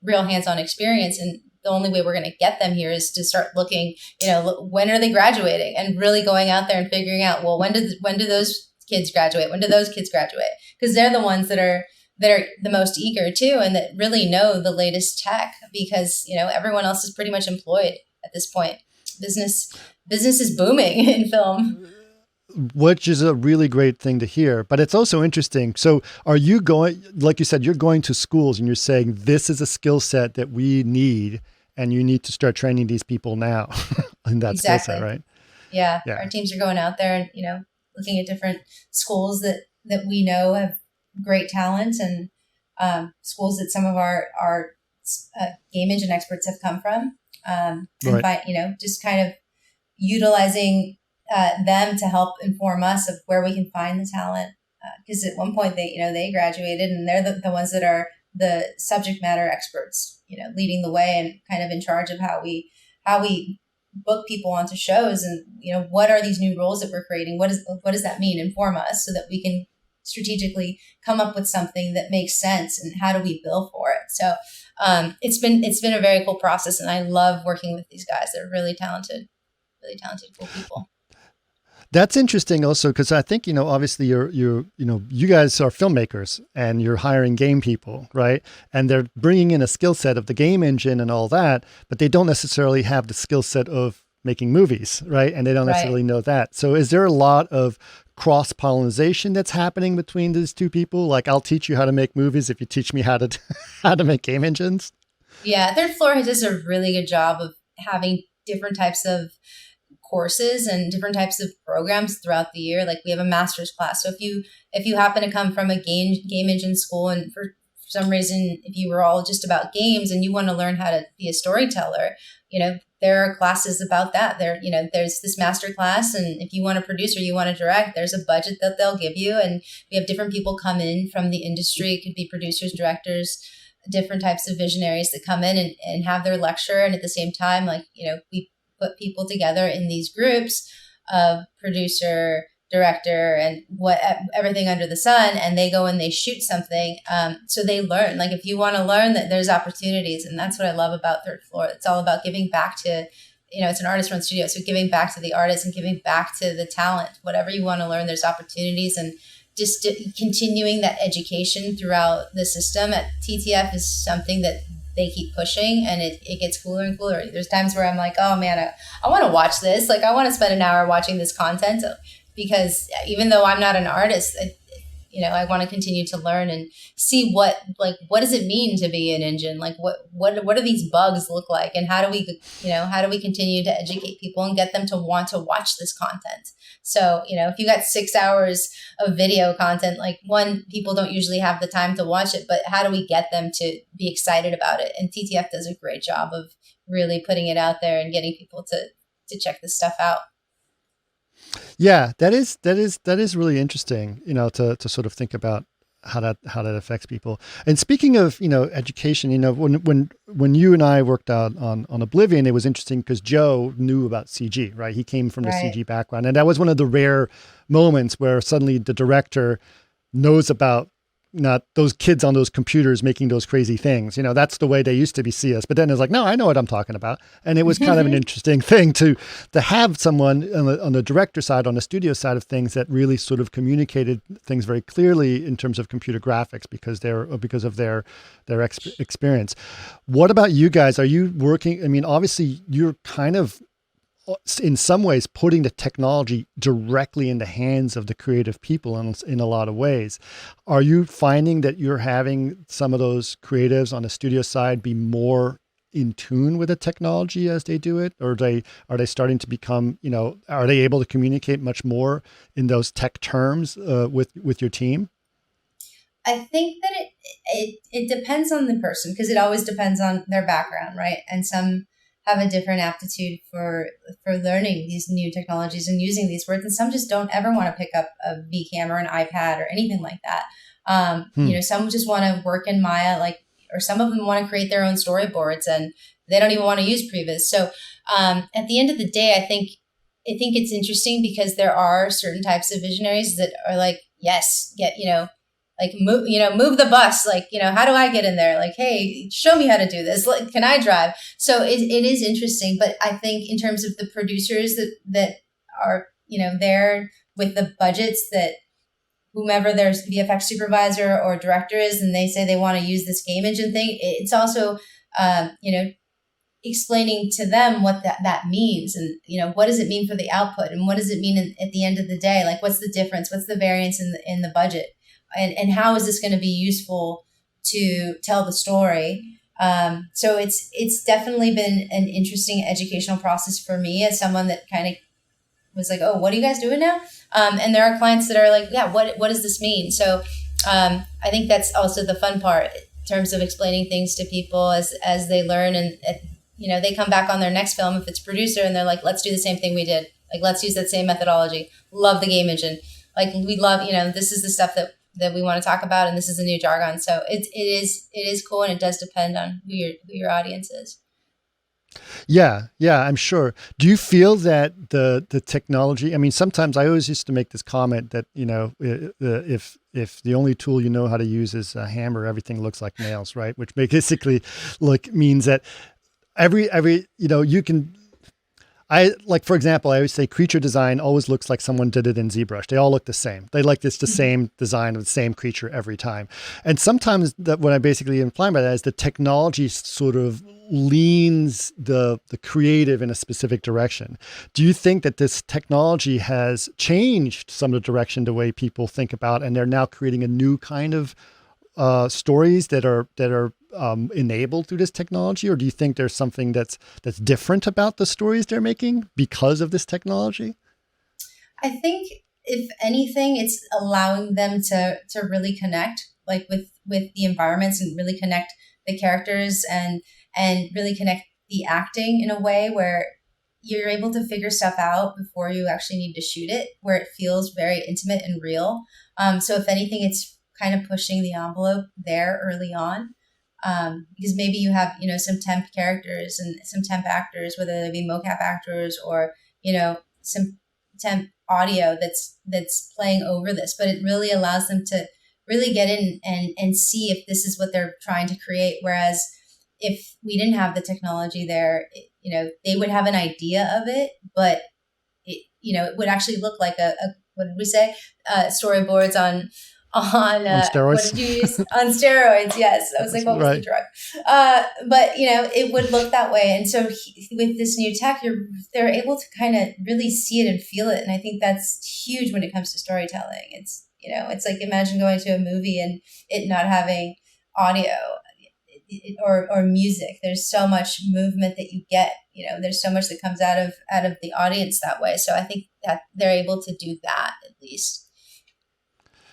real hands-on experience. And the only way we're going to get them here is to start looking, when are they graduating, and really going out there and figuring out, well, when do those kids graduate? When do those kids graduate? Because they're the ones that are the most eager too, and that really know the latest tech, because everyone else is pretty much employed at this point. Business is booming in film, which is a really great thing to hear. But it's also interesting. So are you going, like you said, you're going to schools and you're saying this is a skill set that we need, and you need to start training these people now in that skill set, right? Yeah. Our teams are going out there and looking at different schools that we know have great talent, and schools that some of our game engine experts have come from, and just kind of utilizing them to help inform us of where we can find the talent. Because at one point they graduated, and they're the ones that are the subject matter experts, leading the way and kind of in charge of how we book people onto shows, and what are these new roles that we're creating? What does that mean? Inform us so that we can strategically come up with something that makes sense, and how do we bill for it? So It's been a very cool process, and I love working with these guys. They're really talented, cool people. That's interesting also, because I think, obviously you guys are filmmakers and you're hiring game people, right? And they're bringing in a skill set of the game engine and all that, but they don't necessarily have the skill set of making movies, right? And they don't necessarily know that. So is there a lot of cross-pollination that's happening between these two people? Like, I'll teach you how to make movies if you teach me how to how to make game engines? Yeah, Third Floor does a really good job of having different types of courses and different types of programs throughout the year. Like we have a master's class. So if you happen to come from a game engine school, and for some reason, if you were all just about games and you want to learn how to be a storyteller, there are classes about that. There's this master class, and if you want to produce or you want to direct, there's a budget that they'll give you. And we have different people come in from the industry. It could be producers, directors, different types of visionaries that come in and have their lecture. And at the same time, we put people together in these groups of producer, director, and everything under the sun, and they go and they shoot something. So they learn. Like if you want to learn, that there's opportunities, and that's what I love about Third Floor. It's all about giving back to, it's an artist-run studio, so giving back to the artists and giving back to the talent. Whatever you want to learn, there's opportunities, and just continuing that education throughout the system at TTF is something that they keep pushing, and it gets cooler and cooler. There's times where I'm like, oh man, I want to watch this. Like I want to spend an hour watching this content, because even though I'm not an artist, I want to continue to learn and see what does it mean to be an engine? Like what do these bugs look like? And how do we continue to educate people and get them to want to watch this content? So, if you got 6 hours of video content, people don't usually have the time to watch it, but how do we get them to be excited about it? And TTF does a great job of really putting it out there and getting people to check this stuff out. Yeah, that is really interesting, to sort of think about how that affects people. And speaking of, education, when you and I worked out on Oblivion, it was interesting because Joe knew about CG, right? He came from the CG background. And that was one of the rare moments where suddenly the director knows about not those kids on those computers making those crazy things. That's the way they used to see us. But then it's like, no, I know what I'm talking about. And it was kind of an interesting thing to have someone on the director side, on the studio side of things, that really sort of communicated things very clearly in terms of computer graphics because of their experience. What about you guys? Are you working? I mean, obviously you're kind of, in some ways, putting the technology directly in the hands of the creative people in a lot of ways. Are you finding that you're having some of those creatives on the studio side be more in tune with the technology as they do it? Or are they starting to become, are they able to communicate much more in those tech terms with your team? I think that it depends on the person, because it always depends on their background, right? And some have a different aptitude for learning these new technologies and using these words. And some just don't ever want to pick up a VCam or an iPad or anything like that. Some just want to work in Maya, or some of them want to create their own storyboards and they don't even want to use previs. So at the end of the day, I think it's interesting because there are certain types of visionaries that are like, yes, move the bus. How do I get in there? Hey, show me how to do this. Can I drive? So it is interesting. But I think in terms of the producers that are, there with the budgets, that whomever their VFX supervisor or director is, and they say they want to use this game engine thing, it's also, explaining to them what that means, and what does it mean for the output, and what does it mean at the end of the day? What's the difference? What's the variance in the budget? And how is this going to be useful to tell the story? So it's definitely been an interesting educational process for me as someone that kind of was like, oh, what are you guys doing now? And there are clients that are like, yeah, what does this mean? So I think that's also the fun part in terms of explaining things to people as they learn, and they come back on their next film if it's producer and they're like, let's do the same thing we did. Let's use that same methodology. Love the game engine. We love, this is the stuff that we want to talk about, and this is the new jargon. So it is cool, and it does depend on who your audience is. Yeah, I'm sure. Do you feel that the technology? I mean, sometimes I always used to make this comment that if the only tool you know how to use is a hammer, everything looks like nails, right? Which basically like means that every you can. I like, for example, I always say creature design always looks like someone did it in ZBrush. They all look the same. They like this the same design of the same creature every time. And sometimes that what I basically imply by that is the technology sort of leans the creative in a specific direction. Do you think that this technology has changed some of the direction the way people think about, and they're now creating a new kind of stories that are enabled through this technology, or do you think there's something that's different about the stories they're making because of this technology? I think if anything, it's allowing them to really connect, like with the environments, and really connect the characters and really connect the acting in a way where you're able to figure stuff out before you actually need to shoot it, where it feels very intimate and real. So if anything, it's kind of pushing the envelope there early on. Because maybe you have, some temp characters and some temp actors, whether they be mocap actors or, some temp audio that's playing over this, but it really allows them to really get in and see if this is what they're trying to create. Whereas if we didn't have the technology there, they would have an idea of it, but it would actually look like what did we say? Storyboards on steroids. What did you use? On steroids, yes. I was like, what was the drug? But it would look that way. And so with this new tech, they're able to kind of really see it and feel it. And I think that's huge when it comes to storytelling. It's like, imagine going to a movie and it not having audio or music. There's so much movement that you get. There's so much that comes out of the audience that way. So I think that they're able to do that at least.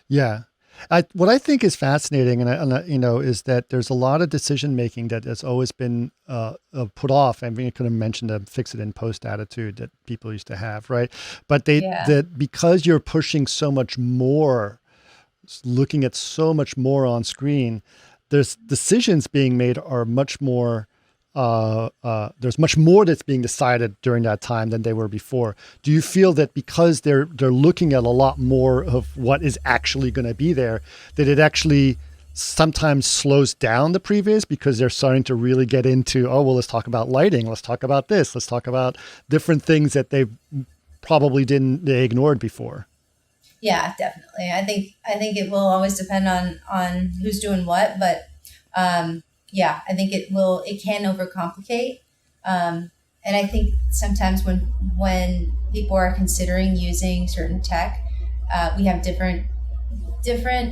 Yeah. What I think is fascinating, is that there's a lot of decision making that has always been put off. I mean, I could have mentioned the fix it in post attitude that people used to have, right? But that because you're pushing so much more, looking at so much more on screen, there's decisions being made are much more. There's much more that's being decided during that time than they were before. Do you feel that because they're looking at a lot more of what is actually going to be there, that it actually sometimes slows down the previs because they're starting to really get into, let's talk about lighting, let's talk about this, let's talk about different things that they they ignored before? Yeah, definitely. I think it will always depend on who's doing what, but I think it can overcomplicate. And I think sometimes when people are considering using certain tech, we have different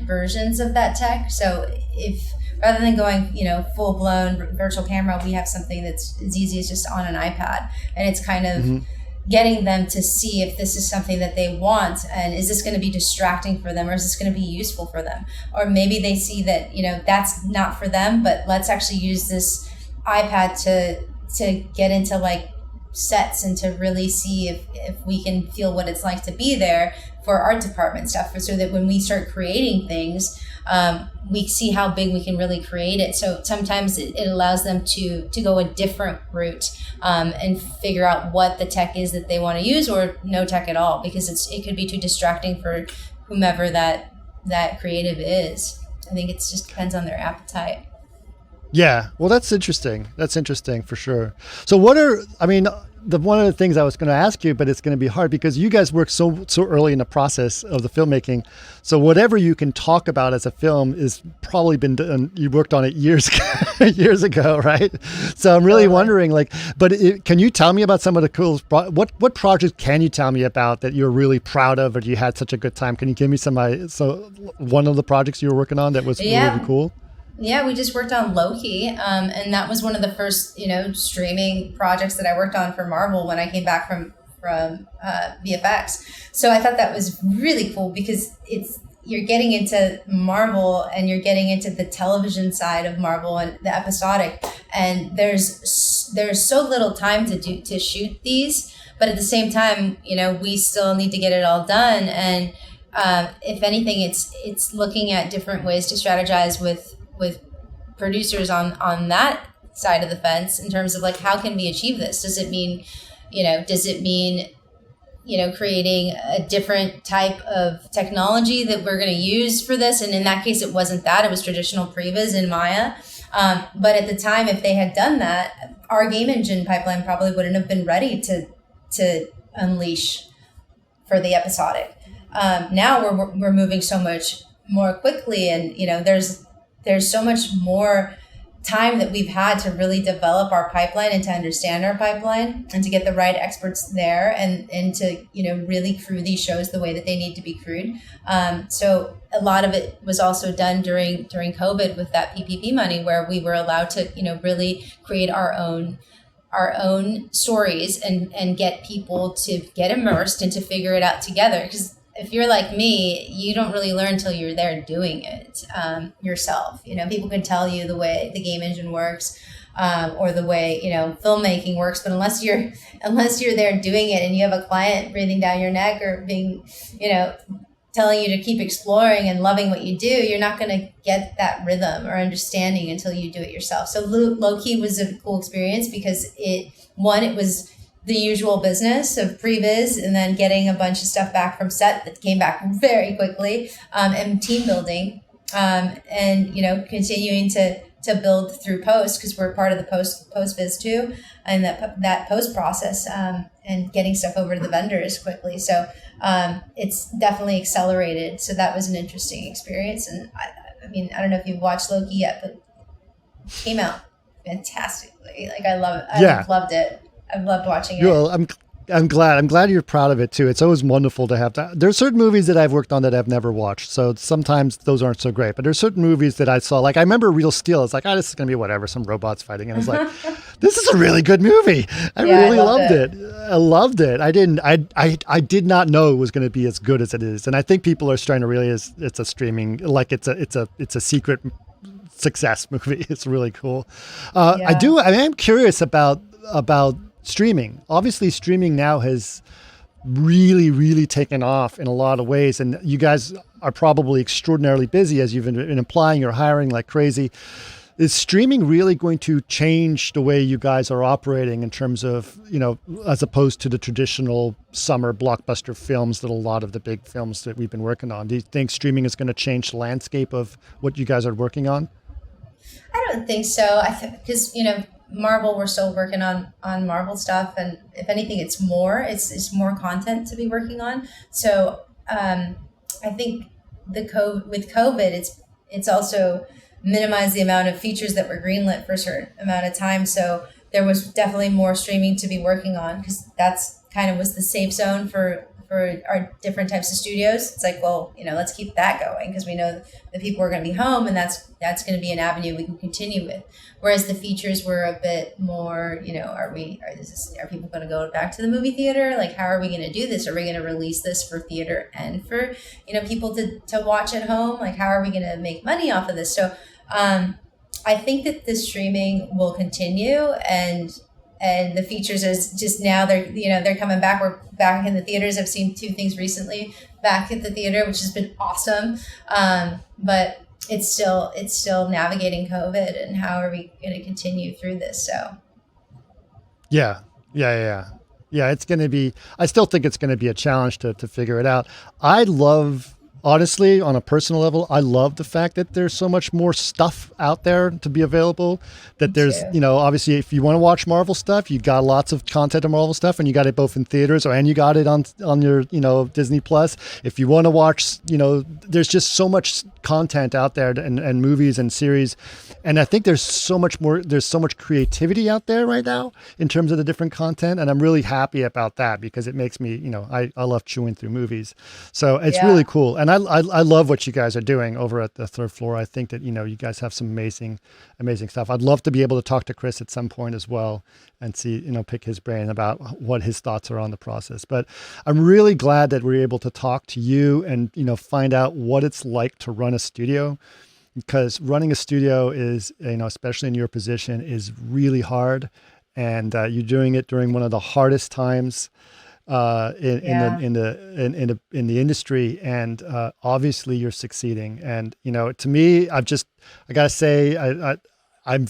versions of that tech. So if rather than going, full blown virtual camera, we have something that's as easy as just on an iPad, and it's kind of getting them to see if this is something that they want, and is this going to be distracting for them, or is this going to be useful for them? Or maybe they see that, that's not for them, but let's actually use this iPad to get into like sets and to really see if we can feel what it's like to be there for art department stuff, so that when we start creating things, we see how big we can really create it. So sometimes it allows them to go a different route and figure out what the tech is that they want to use, or no tech at all, because it could be too distracting for whomever that creative is. I think it just depends on their appetite. Yeah, well, that's interesting. That's interesting for sure. So one of the things I was going to ask you, but it's going to be hard because you guys work so early in the process of the filmmaking. So whatever you can talk about as a film is probably been done. You worked on it years ago, right? So I'm really wondering, can you tell me about some of the cool, what projects can you tell me about that you're really proud of, or you had such a good time? Can you give me one of the projects you were working on that was really cool? Yeah, we just worked on Loki, and that was one of the first, streaming projects that I worked on for Marvel when I came back from VFX. So I thought that was really cool because you're getting into Marvel and you're getting into the television side of Marvel and the episodic, and there's so little time to shoot these, but at the same time, we still need to get it all done. And if anything, it's looking at different ways to strategize with producers on that side of the fence in terms of like, how can we achieve this? Does it mean, creating a different type of technology that we're going to use for this? And in that case, it wasn't that. It was traditional previs in Maya. But at the time, if they had done that, our game engine pipeline probably wouldn't have been ready to unleash for the episodic. Now we're moving so much more quickly, and there's so much more time that we've had to really develop our pipeline and to understand our pipeline and to get the right experts there and to really crew these shows the way that they need to be crewed. So a lot of it was also done during COVID with that PPP money, where we were allowed to really create our own stories and get people to get immersed and to figure it out together. Because if you're like me, you don't really learn until you're there doing it yourself. People can tell you the way the game engine works or the way filmmaking works, but unless you're there doing it and you have a client breathing down your neck or being telling you to keep exploring and loving what you do, you're not going to get that rhythm or understanding until you do it yourself. So Loki was a cool experience because it was the usual business of previs and then getting a bunch of stuff back from set that came back very quickly, and team building, and continuing to build through post, because we're part of the post viz too, and that post process, and getting stuff over to the vendors quickly. So it's definitely accelerated. So that was an interesting experience. And I don't know if you've watched Loki yet, but it came out fantastically. Like I love it. I loved it. I've loved watching it. Well, I'm glad you're proud of it too. It's always wonderful to have that. There's certain movies that I've worked on that I've never watched, so sometimes those aren't so great. But there's certain movies that I saw. Like I remember Real Steel. It's like, this is gonna be whatever, some robots fighting, and it's like, this is a really good movie. I really loved it. I loved it. I did not know it was going to be as good as it is, and I think people are starting to realize it's a streaming, like it's a secret success movie. It's really cool. I am curious about streaming. Obviously, streaming now has really, really taken off in a lot of ways. And you guys are probably extraordinarily busy, as you've been implying. You're hiring like crazy. Is streaming really going to change the way you guys are operating in terms of, as opposed to the traditional summer blockbuster films that a lot of the big films that we've been working on? Do you think streaming is going to change the landscape of what you guys are working on? I don't think so. Because, Marvel, we're still working on Marvel stuff, and if anything, it's more content to be working on. So I think with COVID, it's also minimized the amount of features that were greenlit for a certain amount of time. So there was definitely more streaming to be working on, because that's kind of was the safe zone for our different types of studios. It's like, well, let's keep that going, because we know that people are going to be home, and that's going to be an avenue we can continue with. Whereas the features were a bit more, are people going to go back to the movie theater? Like, how are we going to do this? Are we going to release this for theater and for, people to watch at home? Like, how are we going to make money off of this? So I think that the streaming will continue, and the features is just now they're coming back. We're back in the theaters. I've seen 2 things recently back at the theater, which has been awesome. But it's still navigating COVID, and how are we going to continue through this? So. Yeah. It's going to be, I still think it's going to be a challenge to figure it out. Honestly, on a personal level, I love the fact that there's so much more stuff out there to be available. That there's, obviously, if you want to watch Marvel stuff, you got lots of content of Marvel stuff, and you got it both in theaters and you got it on your, Disney Plus. If you want to watch, there's just so much content out there, and movies and series. And I think there's so much creativity out there right now in terms of the different content. And I'm really happy about that, because it makes me, I love chewing through movies. So it's really cool. And I love what you guys are doing over at the third floor. I think that, you guys have some amazing stuff. I'd love to be able to talk to Chris at some point as well and see, pick his brain about what his thoughts are on the process. But I'm really glad that we're able to talk to you and, find out what it's like to run a studio, because running a studio is, especially in your position, is really hard. And you're doing it during one of the hardest times in the industry, and obviously you're succeeding. And to me, I gotta say, I'm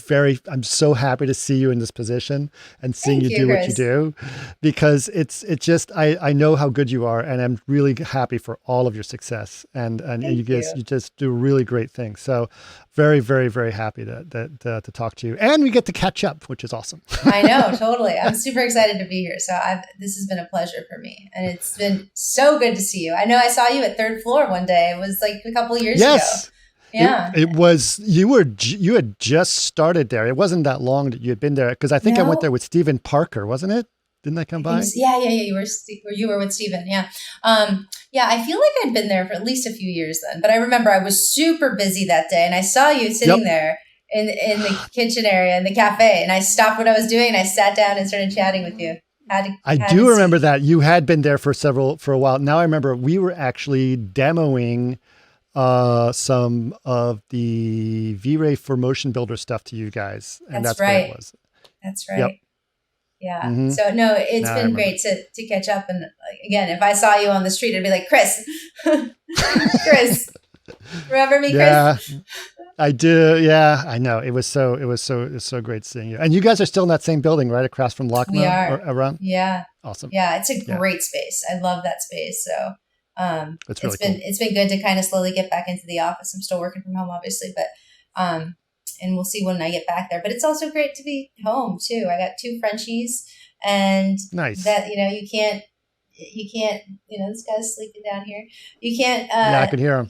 so happy to see you in this position and seeing Thank you you, do what you Chris. do, because it's just, I know how good you are, and I'm really happy for all of your success, and you Thank guys, you. you just do really great things. So very, very, very happy to talk to you, and we get to catch up, which is awesome. I know, totally. I'm super excited to be here. So this has been a pleasure for me, and it's been so good to see you. I know I saw you at Third Floor one day. It was like a couple of years ago. Yes. Yeah. It was, you had just started there. It wasn't that long that you had been there, because I think I went No. there with Stephen Parker, wasn't it? Didn't I come by? Yeah. You were with Steven. Yeah. Yeah. I feel like I'd been there for at least a few years then, but I remember I was super busy that day, and I saw you sitting there in the kitchen area in the cafe, and I stopped what I was doing and I sat down and started chatting with you. I do remember that you had been there for a while. Now I remember we were actually demoing some of the V-Ray for Motion Builder stuff to you guys, and that's right. what it was. That's right. Yep. Yeah. Mm-hmm. So no, it's been great to catch up. And again, if I saw you on the street, I'd be like, Chris, Chris, remember me, Chris? Yeah, I do. Yeah, I know. It was so great seeing you. And you guys are still in that same building, right across from Lockma? We are. Around? Yeah. Awesome. Yeah, it's a great space. I love that space. So it's really cool. It's been good to kind of slowly get back into the office. I'm still working from home, obviously, but and we'll see when I get back there. But it's also great to be home too. I got 2 Frenchies, and nice. That you can't. This guy's sleeping down here. You can't. Yeah, I could hear him.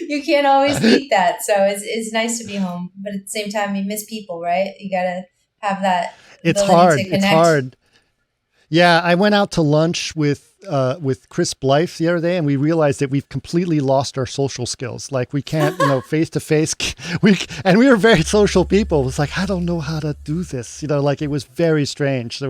You can't always beat that. So it's nice to be home, but at the same time, you miss people, right? You gotta have that. It's hard. It's hard. Yeah, I went out to lunch with Chris Blythe the other day, and we realized that we've completely lost our social skills. Like, we can't, face to face. We were very social people. It was like, I don't know how to do this. Like, it was very strange.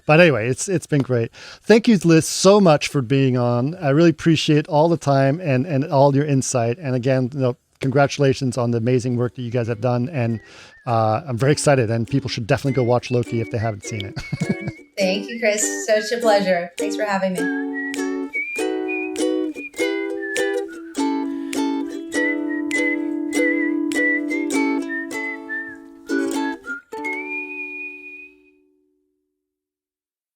But anyway, it's been great. Thank you, Liz, so much for being on. I really appreciate all the time and all your insight. And again, congratulations on the amazing work that you guys have done. And I'm very excited, and people should definitely go watch Loki if they haven't seen it. Thank you, Chris. Such a pleasure. Thanks for having me.